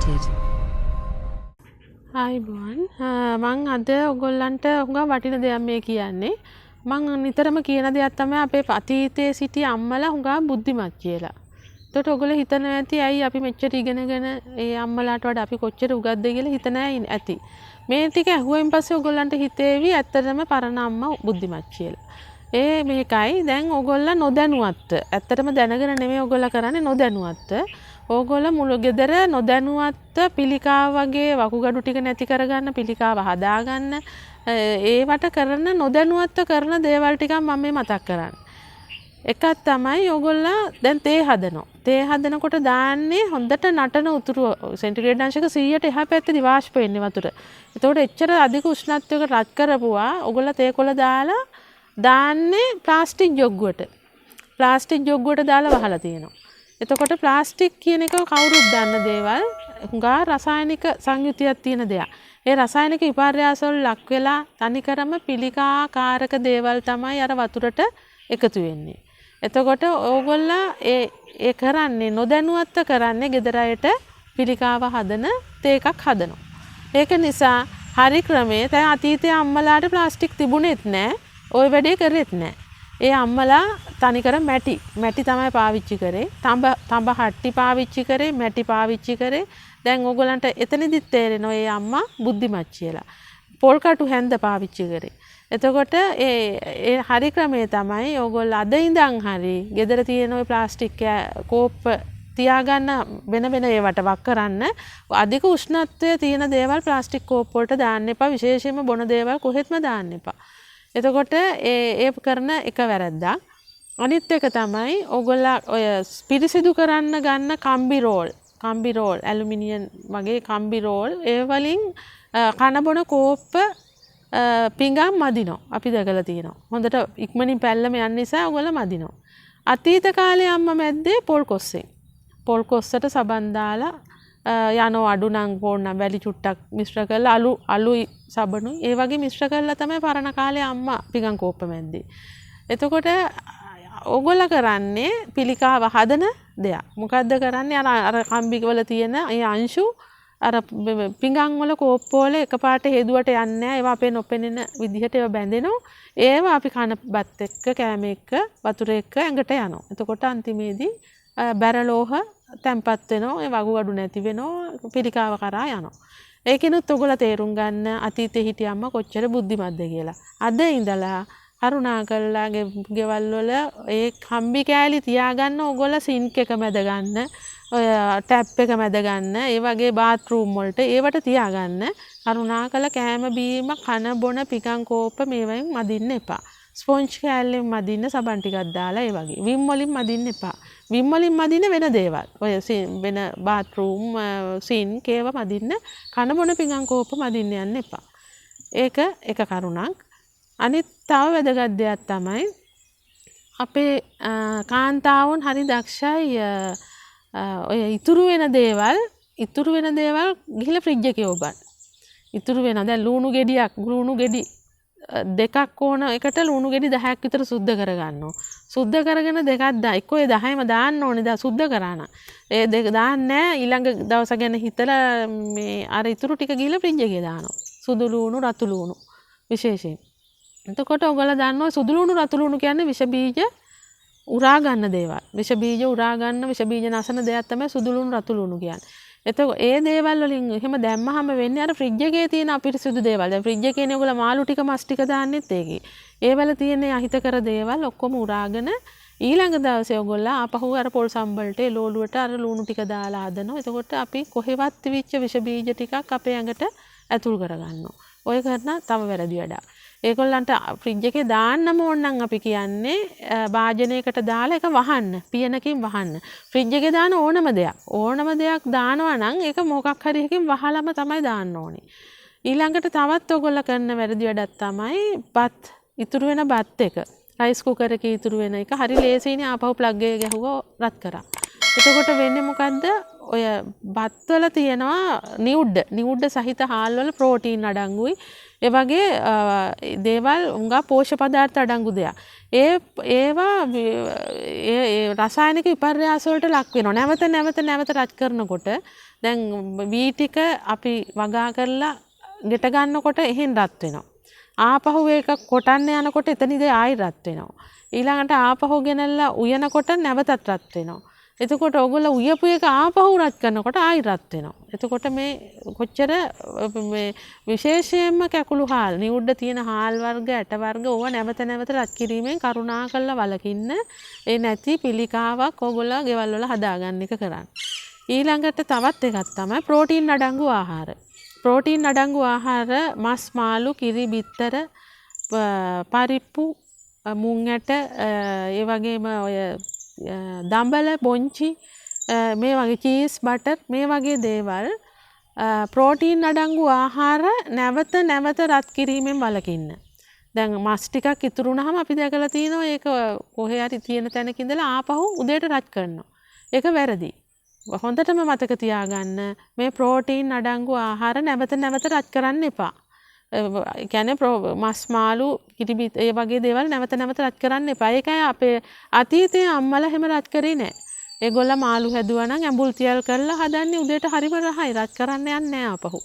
හැටියට. ආයිබෝන් මං අද ඔයගොල්ලන්ට හුඟා වටින දෙයක් මේ කියන්නේ. මං නිතරම කියන දෙයක් තමයි අපේ අතීතයේ සිටි අම්මලා හුඟා බුද්ධිමත් කියලා. එතකොට ඔයගොල්ලෝ හිතනවා ඇති ඇයි අපි මෙච්චර ඉගෙනගෙන ඒ අම්මලාට වඩා අපි කොච්චර උගත්ද කියලා හිතන අය ඇති. මේ ටික ඇහුවෙන් පස්සේ ඔයගොල්ලන්ට හිතේවි ඇත්තටම පරණ අම්මා බුද්ධිමත් කියලා. ඒ මේකයි දැන් ඔයගොල්ලෝ නොදැනුවත්ව ඇත්තටම දැනගෙන නෙමෙයි ඔයගොල්ලෝ කරන්නේ නොදැනුවත්ව. ඕගොල්ලෝ මුළු ගෙදර නොදැනුවත්ව පිළිකාව වගේ වකුගඩු ටික නැති කරගන්න පිළිකාව හදාගන්න ඒවට කරන නොදැනුවත්ව කරන දේවල් ටිකක් මම මේ මතක් කරන්නේ. එකක් තමයි ඕගොල්ලෝ දැන් තේ හදනවා. තේ හදනකොට දාන්නේ හොඳට නටන උතුරු සෙන්ටිග්‍රේඩ් අංශක 100ට එහා පැත්තේ වාෂ්ප වෙන්නේ වතුර. ඒතකොට එච්චර අධික උෂ්ණත්වයක රත් කරපුවා ඕගොල්ලෝ තේ කොළ දාලා දාන්නේ ප්ලාස්ටික් ජොග්ගුවට. ප්ලාස්ටික් ජොග්ගුවට දාලා වහලා තියෙනවා. එතකොට ප්ලාස්ටික් කියන එක කවුරුත් දන්න දේවල් හුඟා රසායනික සංයුතියක් තියෙන දෙයක්. ඒ රසායනික විපර්යාස වල ලක් වෙලා තනිකරම පිළිකාකාරක දේවල් තමයි අර වතුරට එකතු වෙන්නේ. එතකොට ඕගොල්ලෝ ඒ කරන්නේ නොදැනුවත්ව කරන්නේ ගෙදර අයට පිළිකාව හදන තේ එකක් හදනවා. ඒක නිසා හරි ක්‍රමයේ දැන් අතීතයේ අම්මලාට ප්ලාස්ටික් තිබුණෙත් නැහැ. ওই වැඩේ කරෙත් නැහැ. ඒ අම්මලා තනිකර මැටි තමයි පාවිච්චි කරේ. තඹ හට්ටි පාවිච්චි කරේ, මැටි පාවිච්චි කරේ. දැන් ඕගොල්ලන්ට එතනදිත් තේරෙනවා ඒ අම්මා බුද්ධිමත් කියලා. පොල් කටු හැන්ද පාවිච්චි කරේ. එතකොට ඒ හරි ක්‍රමයේ තමයි ඕගොල්ලෝ අද ඉඳන් හරි ගෙදර තියෙන ওই ප්ලාස්ටික් කෝප්ප තියාගන්න වෙන ඒවට වක් කරන්න. අධික උෂ්ණත්වයේ තියෙන දේවල් ප්ලාස්ටික් කෝප් වලට දාන්න එපා. විශේෂයෙන්ම බොන දේවල් කොහෙත්ම දාන්න එපා. එතකොට ඒ කරන එක වැරද්දක්. අනිත් එක තමයි ඕගොල්ලෝ ඔය පිරිසිදු කරන්න ගන්න කම්බි රෝල් ඇලුමිනියම් වගේ කම්බි රෝල් ඒ වලින් කන බොන කෝප්ප පිඟම් මදිනවා. අපි දැකලා තියෙනවා. හොඳට ඉක්මනින් පැල්ලම යන නිසා ඕගොල්ලෝ මදිනවා. අතීත කාලේ අම්මා මැද්දේ පොල් කොස්සෙන්. පොල් කොස්සට සබන් දාලා යනෝ අඩු නම් පොන්න වැලි චුට්ටක් මිශ්‍ර කරලා අලුයි සබනුයි ඒ වගේ මිශ්‍ර කරලා තමයි පරණ කාලේ අම්මා පිඟන් කෝප්ප මැද්දේ. එතකොට ඕගොල්ලෝ කරන්නේ පිළිකාව හදන දෙයක්. මොකද්ද කරන්නේ අර කම්බි වල තියෙන ඒ අංශු අර පිඟන් වල කෝප්ප වල එකපාරට හේදුවට යන්නේ නැහැ. ඒවා අපේ නොපෙනෙන විදිහට ඒවා බැඳෙනවා. ඒවා අපි කන බත් එක්ක කෑම එක්ක වතුර එක්ක ඇඟට යනවා. එතකොට අන්තිමේදී බැරලෝහ තැම්පත් වෙනවා. ඒ වකුගඩු නැති වෙනවා. පිළිකාව කරා යනවා. ඒකිනුත් ඔයගොල්ලෝ තේරුම් ගන්න අතීතේ හිටිය අම්මා කොච්චර බුද්ධිමත්ද කියලා. අද ඉඳලා කරුණා කරලා ගෙවල් වල ඒ කම්බි කෑලි තියාගන්න ඕගොල්ලෝ සින්ක් එක මැද ගන්න. ඔය ටැප් එක මැද ගන්න. ඒ වගේ බාත් රූම් වලට ඒවට තියාගන්න. කරුණා කරලා කෑම බීම කන බොන පිකන් කෝප්ප මේවෙන් මදින්න එපා. ස්පොන්ජ් කෑල්ලෙන් මදින්න සබන් ටිකක් දාලා ඒ වගේ. විම් වලින් මදින්න එපා. විම් වලින් මදින්න වෙන දේවල්. ඔය වෙන බාත් රූම් සින්ක් ඒවා මදින්න කන බොන පිකන් කෝප්ප මදින්න යන්න එපා. ඒක එක කරුණක්. අනිත් තව වැදගත් දෙයක් තමයි අපේ කාන්තාවුන් හරි දක්ෂයි ඔය ඉතුරු වෙන දේවල් ගිහලා ෆ්‍රිජ් එකේ ඔබන්න. ඉතුරු වෙන දැන් ලුණු ගෙඩි දෙකක් ඕන එකට ලුණු ගෙඩි 10ක් විතර සුද්ධ කරගන්නවා. සුද්ධ කරගෙන දෙකක් එක්කෝ ඒ 10ම දාන්න ඕනේ. දා සුද්ධ කරාන. ඒ දෙක දාන්නේ ඊළඟ දවස ගැන හිතලා මේ අර ඉතුරු ටික ගිහලා ෆ්‍රිජ් එකේ දානවා. සුදු ලුණු රතු ලුණු විශේෂයෙන්. එතකොට ඔයගොල්ලෝ දන්නවා සුදු ලුණු රතු ලුණු කියන්නේ විෂ බීජ උරා ගන්න දේවල්. විෂ බීජ උරා ගන්න විෂ බීජ නැසන දෙයක් තමයි සුදු ලුණු රතු ලුණු කියන්නේ. එතකොට ඒ දේවල් වලින් එහෙම දැම්මහම වෙන්නේ අර ෆ්‍රිජ් එකේ තියෙන අපිරිසුදු දේවල්. දැන් ෆ්‍රිජ් එකේනේ ඔයගොල්ලෝ මාළු ටික මස් ටික දාන්නෙත් ඒකේ. ඒවල තියෙන අහිතකර දේවල් ඔක්කොම උරාගෙන ඊළඟ දවසේ ඔයගොල්ලෝ ආපහු අර පොල් සම්බලට එළවලුවට අර ලුණු ටික දාලා හදනවා. එතකොට අපි කොහෙවත් තිබිච්ච විෂ බීජ ටිකක් අපේ ඇඟට ඇතුල් කරගන්නවා. ඔය කරන තම වැරදි වැඩක්. ඒගොල්ලන්ට ෆ්‍රිජ් එකේ දාන්නම ඕන නම් අපි කියන්නේ භාජනයකට දාලා ඒක වහන්න. පියනකින් වහන්න. ෆ්‍රිජ් එකේ දාන ඕනම දෙයක් දානවා නම් ඒක මොකක් හරි එකකින් වහලම තමයි දාන්න ඕනේ. ඊළඟට තවත් ඔයගොල්ලෝ කරන වැරදි වැඩක් තමයි ඉතුරු වෙන බත් එක. රයිස් කුකර් එකේ ඉතුරු වෙන එක හරි ලේසියිනේ ආපහු ප්ලග් එක ගැහුවා රත් කරා. එතකොට වෙන්නේ මොකද්ද? ඔය බත් වල තියෙනවා නිවුඩ් සහිත හාල් වල ප්‍රෝටීන් අඩංගුයි. ඒ වගේ දේවල් උඟා පෝෂ්‍ය පදාර්ථ අඩංගු දෙයක්. ඒවා රසායනික විපර්යාස වලට ලක් වෙනවා. නැවත රත් කරනකොට දැන් වී ටික අපි වගා කරලා ගෙට ගන්නකොට එහෙන් රත් වෙනවා. ආපහු ඒක කොටන්න යනකොට එතනදී ආයි රත් වෙනවා. ඊළඟට ආපහු ගෙනල්ලා උයනකොට නැවතත් රත් වෙනවා. එතකොට ඔයගොල්ලෝ උයපු එක ආපහු රත් කරනකොට ආයි රත් වෙනවා. එතකොට මේ කොච්චර මේ විශේෂයෙන්ම කැකුළු හාල්, නිඋඩ තියෙන හාල් වර්ග, ඇට වර්ග ඕවා නැවත රත් කිරීමෙන් කරුණාකරලා වළකින්න. ඒ නැති පිළිකාවක් ඔයගොල්ලෝ ගෙවල් වල හදාගන්න එක කරන්න. ඊළඟට තවත් එකක් තමයි ප්‍රෝටීන් අඩංගු ආහාර. ප්‍රෝටීන් අඩංගු ආහාර මස්, මාළු, කිරි, බිත්තර, පරිප්පු, මුං ඇට, ඒ වගේම ඔය දඹල, බොංචි, මේ වගේ චීස්, බටර්, මේ වගේ දේවල් ප්‍රෝටීන් අඩංගු ආහාර නැවත රත් කිරීමෙන් වළකින්න. දැන් මස් ටිකක් ඉතුරු වුණාම අපි දැකලා තියෙනවා ඒක කොහේ හරි තියෙන තැනක ඉඳලා ආපහු උදේට රත් කරනවා. ඒක වැරදි. හොඳටම මතක තියාගන්න මේ ප්‍රෝටීන් අඩංගු ආහාර නැවත රත් කරන්න එපා. කියන්නේ මස්, මාළු, කිරිබිත් ඒ වගේ දේවල් නැවත රත් කරන්න එපා. ඒකයි අපේ අතීතයේ අම්මලා හැම රත් කරේ නැහැ. ඒගොල්ලෝ මාළු හැදුවා නම් ඇඹුල් තියල් කරලා හදන්නේ උදේට හරිම රහයි. රත් කරන්න යන්නේ නැහැ ආපහු.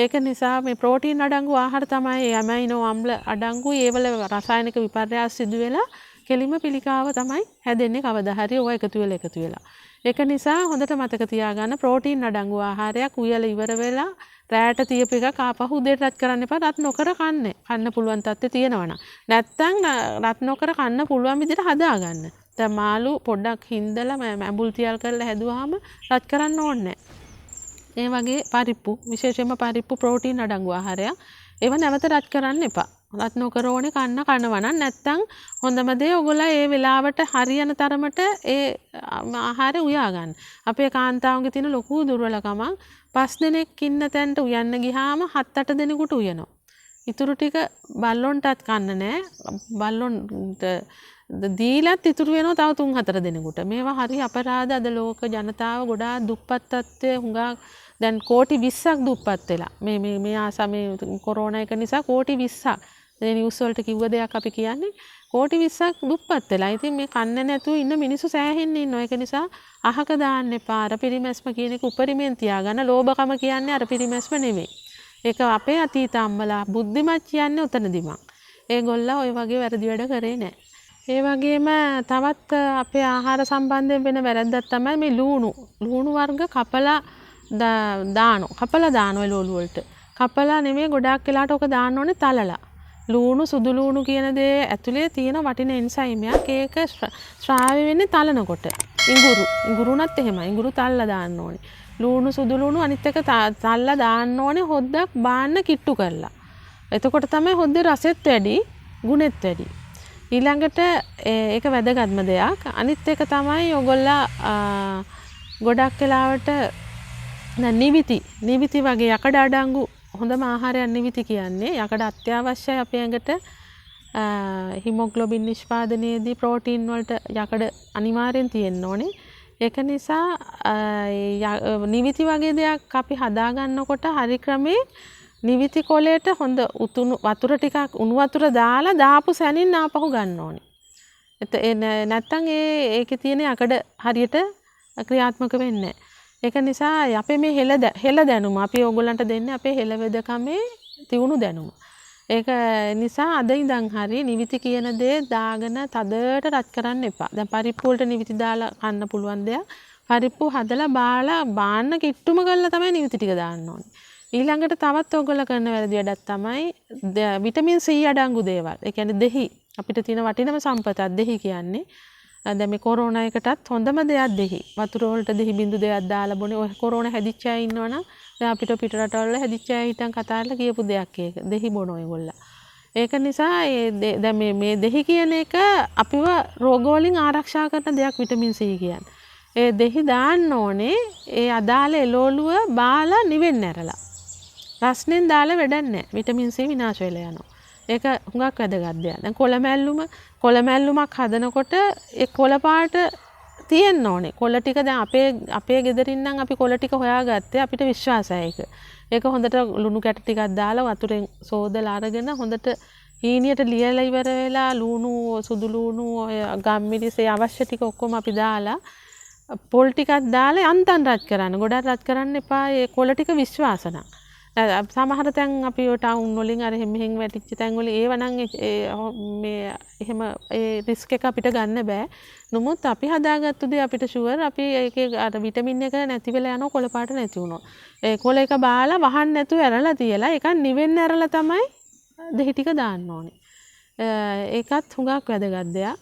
ඒක නිසා මේ ප්‍රෝටීන් අඩංගු ආහාර තමයි ඇමයිනෝ අම්ල අඩංගු ඒවල රසායනික විපර්යාස සිදු වෙලා කෙලිම පිළිකාව තමයි හැදෙන්නේ කවදා හරි ඔය එකතු වෙලා. ඒක නිසා හොඳට මතක තියාගන්න ප්‍රෝටීන් අඩංගු ආහාරයක් උයලා ඉවර වෙලා රැට තියපු එකක් ආපහු උදේට රත් කරන්න එපා. රත් නොකර කන්න පුළුවන් තත්ත්වයේ තියෙනවනම්. නැත්තම් රත් නොකර කන්න පුළුවන් විදිහට හදාගන්න. දැන් මාළු පොඩ්ඩක් හින්දලා ඇඹුල් තියල් කරලා හැදුවාම රත් කරන්න ඕනේ නැහැ. ඒ වගේ පරිප්පු, විශේෂයෙන්ම පරිප්පු ප්‍රෝටීන් අඩංගු ආහාරයක්. ඒව නැවත රත් කරන්න එපා. රත් නොකර ඕනේ කනවා නම් නැත්තම් හොඳම දේ ඔයගොල්ලෝ ඒ වෙලාවට හරියන තරමට ඒ ආහාරය උයා ගන්න. අපේ කාන්තාවන්ගේ තියෙන ලොකු දුර්වලකමක් 5 දෙනෙක් ඉන්න තැනට උයන්න ගියාම 7-8 දෙනෙකුට උයනවා. ඉතුරු ටික බල්ලොන්ටත් කන්න නෑ. බල්ලොන්ට දීලත් ඉතුරු වෙනවා තව 3-4 දෙනෙකුට. මේවා හරි අපරාධ. අද ලෝක ජනතාව ගොඩාක් දුප්පත් තත්ත්වයේ හුඟක් දැන් කෝටි 20ක් දුප්පත් වෙලා. මේ ආසමේ කොරෝනා එක නිසා කෝටි 20ක්. මේ නිවුස් වලට කිව්ව දෙයක් අපි කියන්නේ කෝටි 20ක් දුප්පත් වෙලා. ඉතින් මේ කන්නේ නැතුව ඉන්න මිනිස්සු සෑහෙන්න ඉන්නවා. ඒක නිසා අහක දාන්න එපා. අර පිරිමැස්ම කියන එක උපරිමයෙන් තියාගන්න. ලෝභකම කියන්නේ අර පිරිමැස්ම නෙමෙයි. ඒක අපේ අතීත අම්මලා බුද්ධිමත් කියන්නේ උතනදිම. ඒගොල්ලෝ ওই වගේ වැරදි වැඩ කරේ නැහැ. ඒ වගේම තවත් අපේ ආහාර සම්බන්ධයෙන් වෙන වැරද්දක් තමයි මේ ලුණු වර්ග කපලා දානවා එළවලු වලට. කපලා නෙමෙයි ගොඩාක් වෙලාට ඔක දාන්න ඕනේ තලලා. ලුණු සුදු ලුණු කියන දේ ඇතුලේ තියෙන වටින එන්සයිමයක් ඒක ස්‍රාවය වෙන්නේ තලනකොට. ඉඟුරුණත් එහෙමයි. ඉඟුරු තල්ලා දාන්න ඕනේ. ලුණු සුදු ලුණු අනිත් එක තල්ලා දාන්න ඕනේ හොද්දක් බාන්න කිට්ටු කරලා. එතකොට තමයි හොද්දේ රසෙත් වැඩි, ගුණෙත් වැඩි. ඊළඟට ඒක වැදගත්ම දෙයක්. අනිත් එක තමයි ඔයගොල්ලෝ ගොඩක් වෙලාවට නිවිති වගේ යකඩ අඩංගු හොඳම ආහාරයක් නිවිති කියන්නේ. යකඩ අත්‍යවශ්‍යයි අපේ ඇඟට. හිමොග්ලොබින් නිෂ්පාදනයේදී ප්‍රෝටීන් වලට යකඩ අනිවාර්යෙන් තියෙන්න ඕනේ. ඒක නිසා නිවිති වගේ දෙයක් අපි හදා ගන්නකොට හරි ක්‍රමේ නිවිති කොලේට හොඳ වතුර ටිකක් උණු වතුර දාලා දාපු සැනින් ආපහු ගන්න ඕනේ. නැත්තම් ඒකේ තියෙන යකඩ හරියට ක්‍රියාත්මක වෙන්නේ නැහැ. ඒක නිසා අපේ මේ හෙළ දැනුම අපි ඕගොල්ලන්ට දෙන්නේ අපේ හෙළ වෙදකමේ තියුණු දැනුම. ඒක නිසා අද ඉඳන් හරි නිවිති කියන දේ දාගෙන තදට රත් කරන්න එපා. දැන් පරිප්පු වලට නිවිති දාලා කන්න පුළුවන් දෙයක්. පරිප්පු හදලා බාන්න කිට්ටුම කරලා තමයි නිවිති ටික දාන්න ඕනේ. ඊළඟට තවත් ඔයගොල්ලෝ කරන වැරදි වැඩක් තමයි විටමින් C අඩංගු දේවල්. ඒ කියන්නේ දෙහි අපිට තියෙන වටිනම සම්පතක් දෙහි කියන්නේ. දැන් මේ කොරෝනා එකටත් හොඳම දෙයක් දෙහි. වතුර වලට දෙහි බින්දු දෙකක් දාලා බොනේ. ඔය කොරෝනා හැදිච්ච අය ඉන්නවනම් දැන් අපිට පිට රටවල හැදිච්ච අය හිටන් කතා කරලා කියපු දෙයක් ඒක. දෙහි බොන ඔයගොල්ලෝ. ඒක නිසා දැන් මේ දෙහි කියන එක අපිව රෝග වලින් ආරක්ෂා කරන දෙයක් විටමින් C කියන්නේ. ඒ දෙහි දාන්න ඕනේ ඒ අදාළ එළවලුව බාලා නිවෙන්න ඇරලා. රස්නෙන් දාලා වැඩක් නැහැ. විටමින් C විනාශ වෙලා යනවා. ඒක හුඟක් වැදගත් දෙයක්. දැන් කොළ මැල්ලුමක් හදනකොට ඒ කොළ පාට තියෙන්න ඕනේ. කොළ ටික දැන් අපේ ගෙදරින් නම් අපි කොළ ටික හොයාගත්තේ අපිට විශ්වාසයි ඒක. ඒක හොඳට ලුණු කැට ටිකක් දාලා වතුරෙන් සෝදලා අරගෙන හොඳට හීනියට ලියලා ඉවර වෙලා ලුණු සුදු ලුණු ඔය ගම්මිරිස් ඒ අවශ්‍ය ටික ඔක්කොම අපි දාලා පොල් ටිකක් දාලා යන්තම් රත් කරන්න. ගොඩක් රත් කරන්න එපා. ඒ කොළ ටික විශ්වාස නම්. සමහර තැන් අපි ඔය ටවුන් වලින් අර මෙහෙන් වැටිච්ච තැන් වල ඒව නම් මේ එහෙම ඒ රිස්ක් එක අපිට ගන්න බෑ. නමුත් අපි හදාගත්තු දේ අපිට ෂුවර් අපි ඒකේ අර විටමින් එක නැති වෙලා යනවා කොළ පාට නැති වුණොත්. ඒ කොළ එක බාලා වහන්න නැතුව ඇරලා තියලා ඒක නිවෙන්න ඇරලා තමයි දෙහි ටික දාන්න ඕනේ. ඒකත් හුඟක් වැදගත් දෙයක්.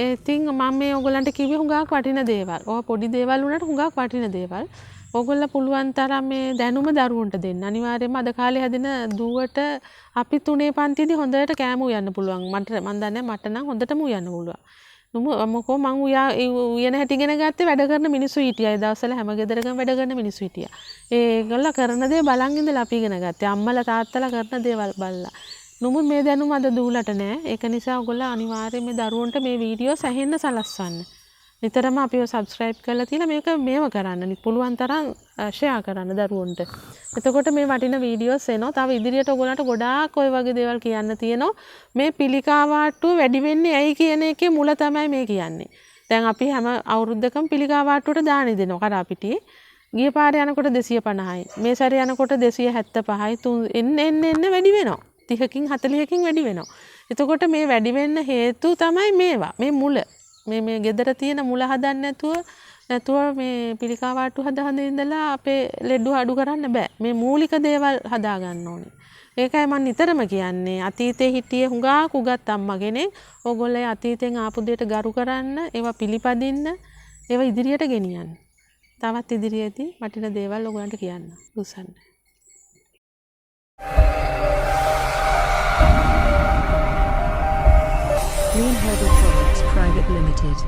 ඉතින් මම මේ ඔයගලන්ට කිව්වේ හුඟක් වටින දේවල්. ඔය පොඩි දේවල් වුණාට හුඟක් වටින දේවල්. ඔයගොල්ලෝ පුළුවන් තරම් මේ දැනුම දරුවන්ට දෙන්න. අනිවාර්යයෙන්ම අද කාලේ හැදෙන දුවට අපි 3 පන්තියේදී හොඳට කෑම උයන්න පුළුවන්. මම දන්නේ මට නම් හොඳටම උයන්න පුළුවන්. මොකෝ මං උයන හැටි ඉගෙන ගත්තේ වැඩ කරන මිනිස්සු හිටියා. ඒ දවස්වල හැම ගෙදරකම වැඩ කරන මිනිස්සු හිටියා. ඒගොල්ලෝ කරන දේ බලන් ඉඳලා අපි ඉගෙන ගත්තා. අම්මලා තාත්තලා කරන දේවල් බලලා. නමුත් මේ දැනුම අද දූලට නෑ. ඒක නිසා ඔයගොල්ලෝ අනිවාර්යයෙන් මේ දරුවන්ට මේ වීඩියෝ සැහෙන්න සලස්වන්න. නිතරම අපිව සබ්ස්ක්‍රයිබ් කරලා තියලා මේක මේව කරන්න. පුළුවන් තරම් ෂෙයා කරන්න දරුවන්ට. එතකොට මේ වටින වීඩියෝස් එනවා. තව ඉදිරියට ඔයගොල්ලන්ට ගොඩාක් ඔය වගේ දේවල් කියන්න තියෙනවා. මේ පිළිකා වාට්ටුව වැඩි වෙන්නේ ඇයි කියන එකේ මුල තමයි මේ කියන්නේ. දැන් අපි හැම අවුරුද්දකම පිළිකා වාට්ටුවට දානි දෙනවා කරාපිටියේ. ගිය පාරේ යනකොට 250යි. මේ සැරේ යනකොට 275යි. එන්න වැඩි වෙනවා. 30කින් 40කින් වැඩි වෙනවා. එතකොට මේ වැඩි වෙන්න හේතු තමයි මේවා. මේ මුල. මේ ගෙදර තියෙන මුල හදන්න නැතුව මේ පිළිකා වාට්ටු හදන ඉඳලා අපේ ලෙඩ අඩු කරන්න බෑ. මේ මූලික දේවල් හදා ගන්න ඕනේ. ඒකයි මම නිතරම කියන්නේ අතීතේ හිටියේ හුඟක් උගත් අම්මා කෙනෙක්. ඕගොල්ලෝ අතීතෙන් ආපු දෙයට ගරු කරන්න, ඒවා පිළිපදින්න, ඒවා ඉදිරියට ගෙනියන්න. තවත් ඉදිරියේදී වටින දේවල් ඕගොල්ලන්ට කියන්න. උසන්න. Herbal Products Private Limited.